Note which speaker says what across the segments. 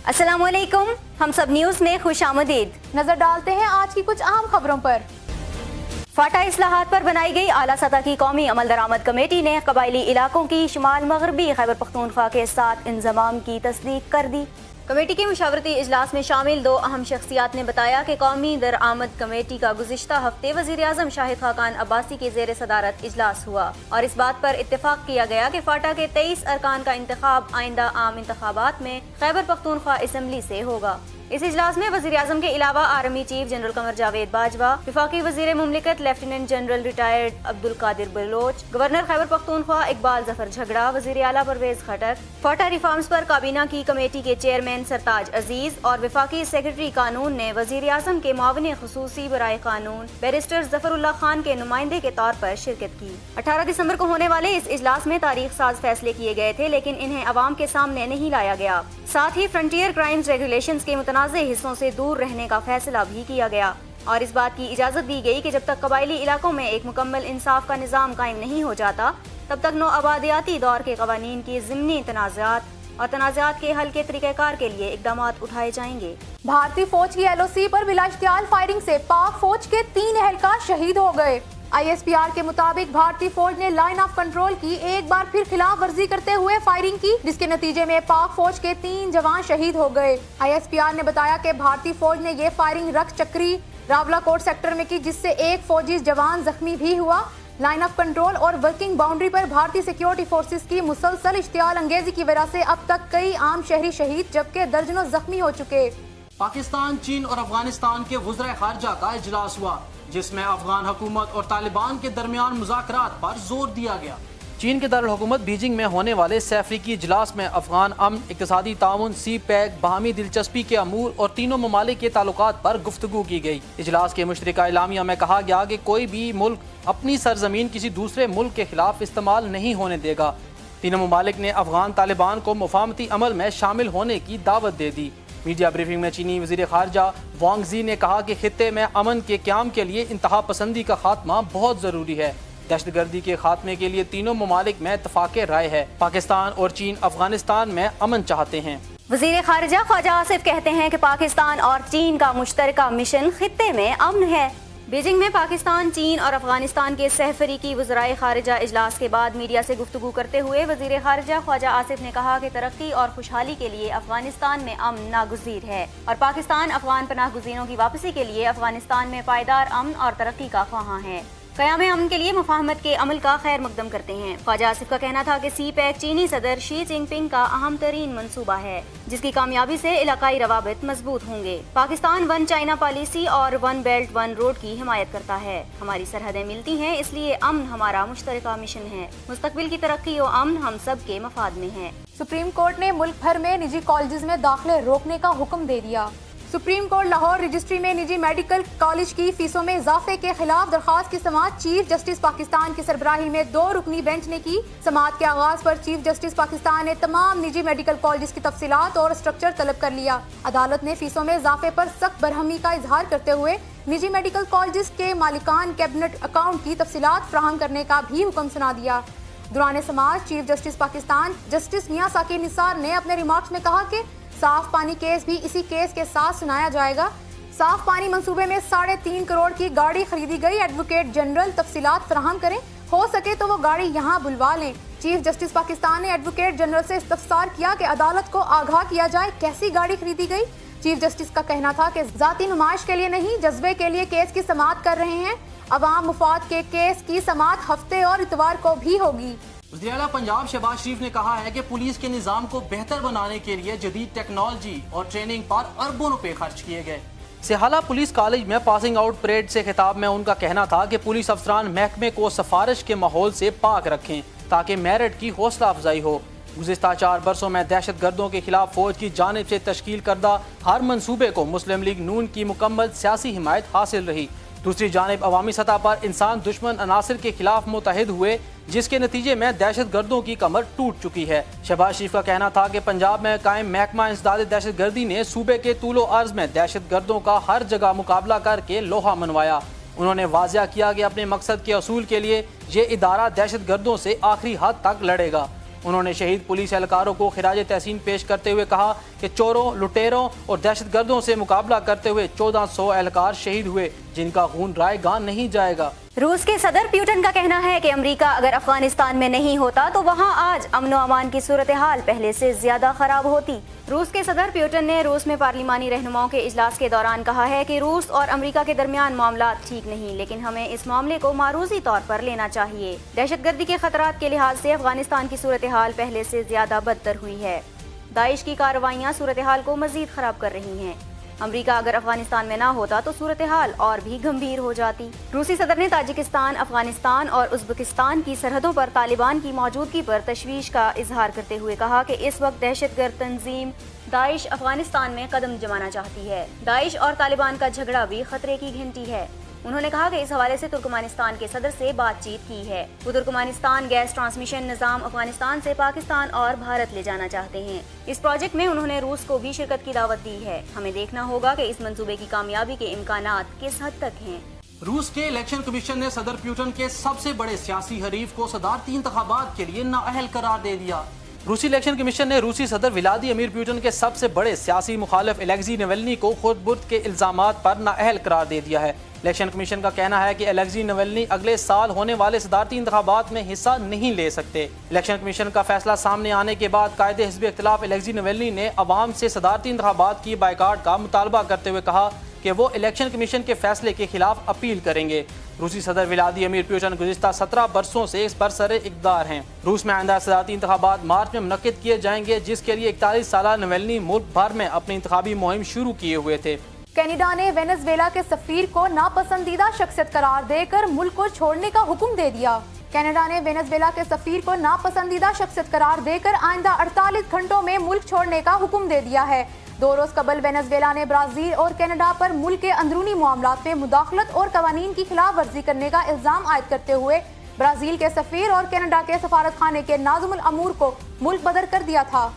Speaker 1: अस्सलाम वालेकुम, हम सब न्यूज़ में खुश आमदीद।
Speaker 2: नजर डालते हैं आज की कुछ अहम खबरों पर।
Speaker 1: फाटा इस्लाहात पर बनाई गई आला सतह की कौमी अमल दरामद कमेटी ने कबायली इलाकों की शुमाल मगरबी खैबर पख्तूनख्वा के साथ इंजमाम की तस्दीक कर दी। कमेटी के मुशावरती इजलास में शामिल दो अहम शख्सियात ने बताया कि कौमी दरामद कमेटी का गुज़िश्ता हफ्ते वज़ीर आज़म शाहिद खाकान अब्बासी के ज़ेर सदारत इजलास हुआ और इस बात पर इत्तेफाक किया गया कि फाटा के 23 अरकान का इंतखाब आइंदा आम इंतखाबात में खैबर पख्तूनख्वा असम्बली से होगा। इस इजलास में वज़ीर आज़म के अलावा army chief general Qamar Javed Bajwa, वफाकी वज़ीर मुमलिकत lieutenant general retired Abdul Qadir Baloch, governor Khyber Pakhtunkhwa Iqbal Zafar Jhagra, वज़ीर आला परवेज खटक, फाटा रिफॉर्म्स पर काबीना की कमेटी के चेयरमैन सरताज अजीज और वफाकी सेक्रेटरी कानून ने वज़ीर आज़म के मुआविन खुसूसी बराए कानून बैरिस्टर जफरुल्लाह खान के नुमाइंदे के तौर पर शिरकत की। 18 दिसंबर को होने वाले इस इजलास में तारीख साज फैसले किए गए थे, लेकिन इन्हें अवाम के सामने नहीं लाया गया। साथ ही फ्रंटियर क्राइम्स रेगुलेशंस के मुतनाज़े हिस्सों से दूर रहने का फैसला भी किया गया और इस बात की इजाज़त दी गई कि जब तक कबायली इलाकों में एक मुकम्मल इंसाफ का निज़ाम कायम नहीं हो जाता, तब तक नौ आबादियाती दौर के कवानीन की ज़िमनी तनाज़ात और तनाज़ात के हल के तरीक़ेकार के लिए इक़दाम उठाए जाएंगे।
Speaker 2: भारतीय फौज की LOC पर बिला इख्तियार फायरिंग से पाक फौज के 3 एहलकार शहीद हो गए। ISPR के मुताबिक भारतीय फौज ने लाइन ऑफ कंट्रोल की एक बार फिर खिलाफ वर्जी करते हुए फायरिंग की, जिसके नतीजे में पाक फौज के 3 जवान शहीद हो गए। ISPR ने बताया कि भारतीय फौज ने ये फायरिंग रख चक्री रावलाकोट सेक्टर में की, जिससे एक फौजी जवान जख्मी भी हुआ। लाइन ऑफ कंट्रोल और वर्किंग बाउंड्री पर भारतीय सिक्योरिटी फोर्सेस की मुसलसल इश्तियाल अंगेजी की वजह से अब तक कई आम शहरी शहीद जबकि दर्जनों जख्मी हो चुके।
Speaker 3: पाकिस्तान, चीन और अफगानिस्तान के वज़ीर ख़ारजा का इजलास हुआ, जिसमें अफगान हुकूमत और तालिबान के दरमियान मुज़ाकरात पर जोर दिया गया। चीन के दारुल हुकूमत बीजिंग में होने वाले इस अफ्रीकी इजलास में अफगान अमन, इक़्तिसादी ताउन, CPEC, बाहमी दिलचस्पी के अमूर और तीनों ममालिक के ताल्लुकात पर गुफ्तगू की गई। इजलास के मुश्तरका एलामिया में कहा गया कि कोई भी मुल्क अपनी सरजमीन किसी दूसरे मुल्क के खिलाफ इस्तेमाल नहीं होने देगा। तीनों ममालिक ने अफगान तालिबान को मुफाहमती अमल में शामिल होने की दावत दे दी। मीडिया ब्रीफिंग में चीनी वज़ीर ख़ारजा वांग ज़ी ने कहा कि खित्ते में अमन के क़याम के लिए इंतहा पसंदी का खात्मा बहुत ज़रूरी है। दहशतगर्दी के खात्मे के लिए तीनों ममालिक में इत्तफ़ाक़ राय है। पाकिस्तान और चीन अफगानिस्तान में अमन चाहते हैं।
Speaker 1: वज़ीर ख़ारजा ख्वाजा आसिफ कहते हैं कि पाकिस्तान और चीन का मुश्तरका मिशन खित्ते में अमन है। बीजिंग में पाकिस्तान, चीन और अफगानिस्तान के सहफरीकी वज़राए ख़ारिजा इजलास के बाद मीडिया से गुफ्तगू करते हुए वज़ीर ख़ारिजा ख्वाजा आसिफ ने कहा कि तरक्की और खुशहाली के लिए अफगानिस्तान में अमन नागुज़ीर है और पाकिस्तान अफगान पनाह गुज़ीरों की वापसी के लिए अफगानिस्तान में पायदार अमन और तरक्की का ख्वाहां है। क़याम अमन के लिए मुफाहमत के अमल का खैर मकदम करते हैं। ख्वाजा आसिफ का कहना था कि CPEC चीनी सदर शी जिनपिंग का अहम तरीन मनसूबा है, जिसकी कामयाबी से इलाकाई रवाबित मजबूत होंगे। पाकिस्तान 1 चाइना पॉलिसी और 1 बेल्ट 1 रोड की हिमायत करता है। हमारी सरहदें मिलती हैं, इसलिए अमन हमारा मुश्तरका मिशन है। मुस्तकबिल की तरक्की और अमन हम सब के मफाद में है।
Speaker 2: सुप्रीम कोर्ट ने मुल्क भर में निजी कॉलेज में दाखिले रोकने का हुक्म दे दिया। सुप्रीम कोर्ट लाहौर रजिस्ट्री में निजी मेडिकल कॉलेज की फीसों में इजाफे के खिलाफ दरखास्त की समाअत चीफ जस्टिस पाकिस्तान की सरबराही में 2 रुकनी बेंच ने की। समाअत के आगाज पर चीफ जस्टिस पाकिस्तान ने तमाम निजी मेडिकल कॉलेज की तफसीलात और स्ट्रक्चर तलब कर लिया। अदालत ने फीसों में इजाफे पर सख्त बरहमी का इजहार करते हुए निजी मेडिकल कॉलेज के मालिकान कैबिनेट अकाउंट की तफसीलात फराहम करने का भी हुक्म सुना दिया। दौरान समाअत चीफ जस्टिस पाकिस्तान जस्टिस मियां साकिब निसार ने अपने रिमार्क्स में कहा कि साफ पानी केस भी इसी केस के साथ सुनाया जाएगा। साफ पानी मंसूबे में 3.5 करोड़ की गाड़ी खरीदी गई। एडवोकेट जनरल तफसीलात फराहम करें, हो सके तो वो गाड़ी यहाँ बुलवा लें। चीफ जस्टिस पाकिस्तान ने एडवोकेट जनरल से इस्तफसार किया कि अदालत को आगाह किया जाए कैसी गाड़ी खरीदी गई। चीफ जस्टिस का कहना था कि जाती नुमाइश के लिए नहीं, जज्बे के लिए केस की समाअत कर रहे हैं। अवाम मुफाद के केस की समाअत हफ्ते और इतवार को भी होगी।
Speaker 3: वज़ीर आला पंजाब शहबाज शरीफ ने कहा है कि पुलिस के निज़ाम को बेहतर बनाने के लिए जदीद टेक्नोलॉजी और ट्रेनिंग पर अरबों रुपए खर्च किए गए। सिहाला पुलिस कॉलेज में पासिंग आउट परेड से खिताब में उनका कहना था कि पुलिस अफसरान महकमे को सिफारिश के माहौल से पाक रखें ताकि मेरिट की हौसला अफजाई हो। गुज़िश्ता 4 बरसों में दहशत गर्दों के खिलाफ फौज की जानिब से तश्कील करदा हर मंसूबे को मुस्लिम लीग नून की मुकम्मल सियासी हिमायत हासिल रही। दूसरी जानिब अवामी सतह पर इंसान दुश्मन अनासिर के खिलाफ मुतहिद हुए, जिसके नतीजे में दहशत गर्दों की कमर टूट चुकी है। शहबाज शरीफ का कहना था कि पंजाब में कायम महकमा इंसदाद दहशत गर्दी ने सूबे के तूलो अर्ज में दहशत गर्दों का हर जगह मुकाबला करके लोहा मनवाया। उन्होंने वाज़िया किया कि अपने मकसद के असूल के लिए ये इदारा दहशत गर्दों से आखिरी हद तक लड़ेगा। انہوں نے شہید پولیس اہلکاروں کو خراج تحسین پیش کرتے ہوئے کہا کہ چوروں، لٹیروں اور دہشت گردوں سے مقابلہ کرتے ہوئے 1400 اہلکار شہید ہوئے جن کا خون رائے گان نہیں جائے گا۔
Speaker 1: روس کے صدر پیوٹن کا کہنا ہے کہ امریکہ اگر افغانستان میں نہیں ہوتا تو وہاں آج امن و امان کی صورتحال پہلے سے زیادہ خراب ہوتی۔ روس کے صدر پیوٹن نے روس میں پارلیمانی رہنماؤں کے اجلاس کے دوران کہا ہے کہ روس اور امریکہ کے درمیان معاملات ٹھیک نہیں، لیکن ہمیں اس معاملے کو معروضی طور پر لینا چاہیے۔ دہشت گردی کے خطرات کے لحاظ سے افغانستان کی صورتحال پہلے سے زیادہ بدتر ہوئی ہے۔ داعش کی کارروائیاں صورتحال کو مزید خراب کر رہی ہیں۔ امریکہ اگر افغانستان میں نہ ہوتا تو صورتحال اور بھی گمبھیر ہو جاتی۔ روسی صدر نے تاجکستان، افغانستان اور ازبکستان کی سرحدوں پر طالبان کی موجودگی پر تشویش کا اظہار کرتے ہوئے کہا کہ اس وقت دہشت گرد تنظیم داعش افغانستان میں قدم جمانا چاہتی ہے۔ داعش اور طالبان کا جھگڑا بھی خطرے کی گھنٹی ہے۔ انہوں نے کہا کہ اس حوالے سے ترکمانستان کے صدر سے بات چیت کی ہے۔ وہ ترکمانستان گیس ٹرانسمیشن نظام افغانستان سے پاکستان اور بھارت لے جانا چاہتے ہیں۔ اس پروجیکٹ میں انہوں نے روس کو بھی شرکت کی دعوت دی ہے۔ ہمیں دیکھنا ہوگا کہ اس منصوبے کی کامیابی کے امکانات کس حد تک ہیں۔
Speaker 3: روس کے الیکشن کمیشن نے صدر پیوٹن کے سب سے بڑے سیاسی حریف کو صدارتی انتخابات کے لیے نااہل قرار دے دیا۔ روسی الیکشن کمیشن نے روسی صدر ولادیمیر پیوٹن کے سب سے بڑے سیاسی مخالف الیگزی ناوالنی کو خود برد کے الزامات پر نااہل قرار دے دیا ہے۔ الیکشن کمیشن کا کہنا ہے کہ الیگزی ناوالنی اگلے سال ہونے والے صدارتی انتخابات میں حصہ نہیں لے سکتے۔ الیکشن کمیشن کا فیصلہ سامنے آنے کے بعد قائد حزب اختلاف الیگزی ناوالنی نے عوام سے صدارتی انتخابات کی بائیکاٹ کا مطالبہ کرتے ہوئے کہا کہ وہ الیکشن کمیشن کے فیصلے کے خلاف اپیل کریں گے۔ روسی صدر ولادیمیر پیوٹن گزشتہ 17 برسوں سے اس برسر اقتدار ہیں۔ روس میں آئندہ صدارتی انتخابات مارچ میں منعقد کیے جائیں گے، جس کے لیے 41 سالہ ناوالنی ملک بھر میں اپنی انتخابی مہم شروع کیے ہوئے تھے۔
Speaker 2: کینیڈا نے وینزویلا کے سفیر کو ناپسندیدہ شخصیت قرار دے کر ملک کو چھوڑنے کا حکم دے دیا۔ کینیڈا نے وینزویلا کے سفیر کو ناپسندیدہ شخصیت قرار دے کر آئندہ 48 گھنٹوں میں ملک چھوڑنے کا حکم دے دیا ہے۔ 2 روز قبل وینزویلا نے برازیل اور کینیڈا پر ملک کے اندرونی معاملات میں مداخلت اور قوانین کی خلاف ورزی کرنے کا الزام عائد کرتے ہوئے برازیل کے سفیر اور کینیڈا کے سفارت خانے کے ناظم الامور کو ملک بدر کر دیا تھا۔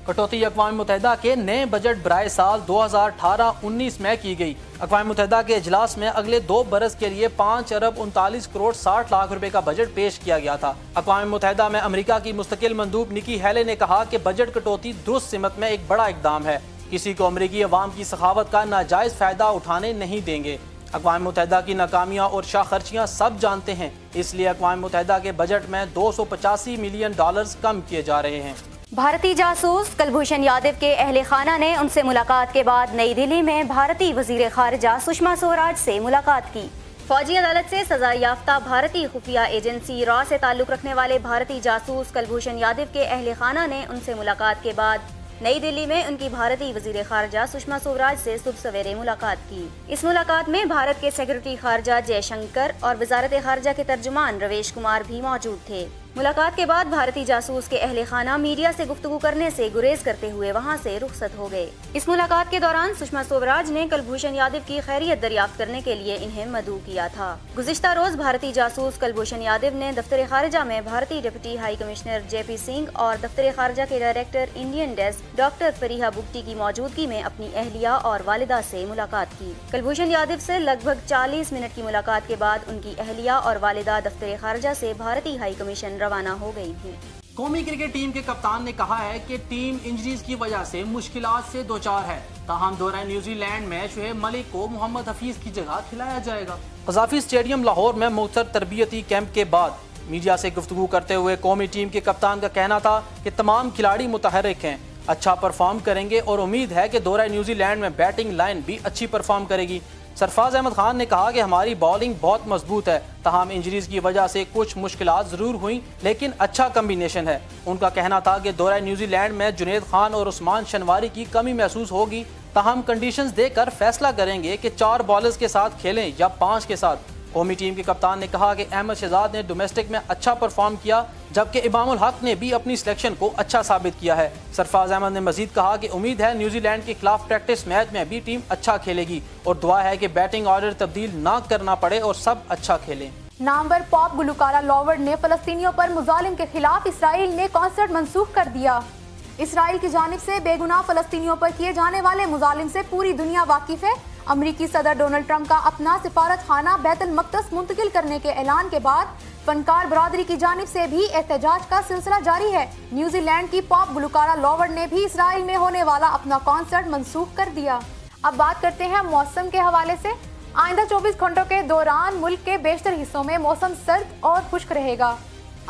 Speaker 3: کٹوتی اقوام متحدہ کے نئے بجٹ برائے سال 2018-19 میں کی گئی۔ اقوام متحدہ کے اجلاس میں اگلے 2 برس کے لیے 5 ارب 39 کروڑ 60 لاکھ روپے کا بجٹ پیش کیا گیا تھا۔ اقوام متحدہ میں امریکہ کی مستقل مندوب نکی ہیلی نے کہا کہ بجٹ کٹوتی درست سمت میں ایک بڑا اقدام ہے، کسی کو امریکی عوام کی سخاوت کا ناجائز فائدہ اٹھانے نہیں دیں گے۔ اقوام متحدہ کی ناکامیاں اور شاہ خرچیاں سب جانتے ہیں، اس لیے اقوام متحدہ کے بجٹ میں $285 ملین کم کیے جا رہے ہیں۔
Speaker 1: بھارتی جاسوس کلبھوشن یادو کے اہل خانہ نے ان سے ملاقات کے بعد نئی دہلی میں بھارتی وزیر خارجہ سشما سوراج سے ملاقات کی۔ فوجی عدالت سے سزا یافتہ بھارتی خفیہ ایجنسی را سے تعلق رکھنے والے بھارتی جاسوس کلبھوشن یادو کے اہل خانہ نے ان سے ملاقات کے بعد نئی دہلی میں ان کی بھارتی وزیر خارجہ سشما سوراج سے صبح سویرے ملاقات کی۔ اس ملاقات میں بھارت کے سیکرٹری خارجہ جے شنکر اور وزارت خارجہ کے ترجمان رویش کمار بھی موجود تھے۔ ملاقات کے بعد بھارتی جاسوس کے اہل خانہ میڈیا سے گفتگو کرنے سے گریز کرتے ہوئے وہاں سے رخصت ہو گئے۔ اس ملاقات کے دوران سشما سوراج نے کلبھوشن یادو کی خیریت دریافت کرنے کے لیے انہیں مدعو کیا تھا۔ گزشتہ روز بھارتی جاسوس کلبھوشن یادو نے دفتر خارجہ میں بھارتی deputy high commissioner J P Singh اور دفتر خارجہ کے director Indian desk doctor Fariha Bugti کی موجودگی میں اپنی اہلیہ اور والدہ سے ملاقات کی۔ کلبھوشن یادو سے لگ بھگ 40 منٹ کی ملاقات کے بعد ان کی اہلیہ اور والدہ دفتر خارجہ سے بھارتی ہائی کمیشن روانہ ہو گئی تھی۔
Speaker 3: قومی کرکٹ ٹیم کے کپتان نے کہا ہے کہ ٹیم انجریز کی وجہ سے مشکلات سے دوچار ہے، تاہم دورہ نیوزی لینڈ میں شعیب ملک کو محمد حفیظ کی جگہ کھلایا جائے گا۔ قذافی اسٹیڈیم لاہور میں مختصر تربیتی کیمپ کے بعد میڈیا سے گفتگو کرتے ہوئے قومی ٹیم کے کپتان کا کہنا تھا کہ تمام کھلاڑی متحرک ہیں، اچھا پرفارم کریں گے اور امید ہے کہ دورہ نیوزی لینڈ میں بیٹنگ لائن بھی اچھی پرفارم کرے گی۔ سرفراز احمد خان نے کہا کہ ہماری بالنگ بہت مضبوط ہے، تاہم انجریز کی وجہ سے کچھ مشکلات ضرور ہوئیں، لیکن اچھا کمبینیشن ہے۔ ان کا کہنا تھا کہ دورہ نیوزی لینڈ میں جنید خان اور عثمان شنواری کی کمی محسوس ہوگی، تاہم کنڈیشنز دیکھ کر فیصلہ کریں گے کہ 4 بالرز کے ساتھ کھیلیں یا 5 کے ساتھ۔ قومی ٹیم کے کپتان نے کہا کہ احمد شہزاد نے ڈومیسٹک میں اچھا پرفارم کیا، جبکہ امام الحق نے بھی اپنی سلیکشن کو اچھا ثابت کیا ہے۔ سرفراز احمد نے مزید کہا کہ امید ہے نیوزی لینڈ کے خلاف پریکٹس میچ میں بھی ٹیم اچھا کھیلے گی اور دعا ہے کہ بیٹنگ آرڈر تبدیل نہ کرنا پڑے اور سب اچھا کھیلیں۔
Speaker 2: نامور پاپ گلوکارہ لاورڈ نے فلسطینیوں پر مظالم کے خلاف اسرائیل نے کنسرٹ منسوخ کر دیا۔ اسرائیل کی جانب سے بے گناہ فلسطینیوں پر کیے جانے والے مظالم سے پوری دنیا واقف ہے۔ امریکی صدر ڈونلڈ ٹرمپ کا اپنا سفارت خانہ بیت المقدس منتقل کرنے کے اعلان کے بعد फनकार बरादरी की जानिब से भी एहतजाज का सिलसिला जारी है। न्यूजीलैंड की पॉप गुलकारा लॉवर्ड ने भी इसराइल में होने वाला अपना कॉन्सर्ट मंसूख कर दिया। अब बात करते हैं मौसम के हवाले से। आइंदा 24 घंटों के दौरान मुल्क के बेशतर हिस्सों में मौसम सर्द और खुश्क रहेगा।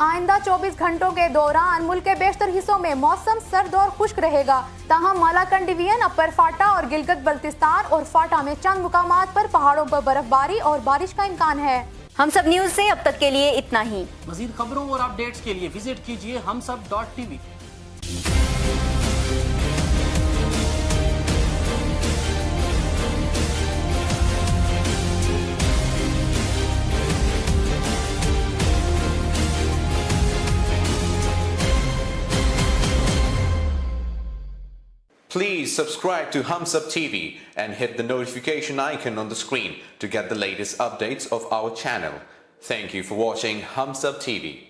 Speaker 2: आइंदा 24 घंटों के दौरान मुल्क के बेशतर हिस्सों में मौसम सर्द और खुश्क रहेगा। ताहम मालाकंड डिवीजन, अपर फाटा और गिलगित बल्तिस्तान और फाटा में चंद मुकामात पर पहाड़ों पर बर्फबारी और बारिश का इम्कान है।
Speaker 1: हम सब न्यूज से अब तक के लिए इतना ही।
Speaker 3: मजीद खबरों और अपडेट्स के लिए विजिट कीजिए humsab.tv।
Speaker 4: Please subscribe to Humsab TV and hit the notification icon on the screen to get the latest updates of our channel. Thank you for watching Humsab TV.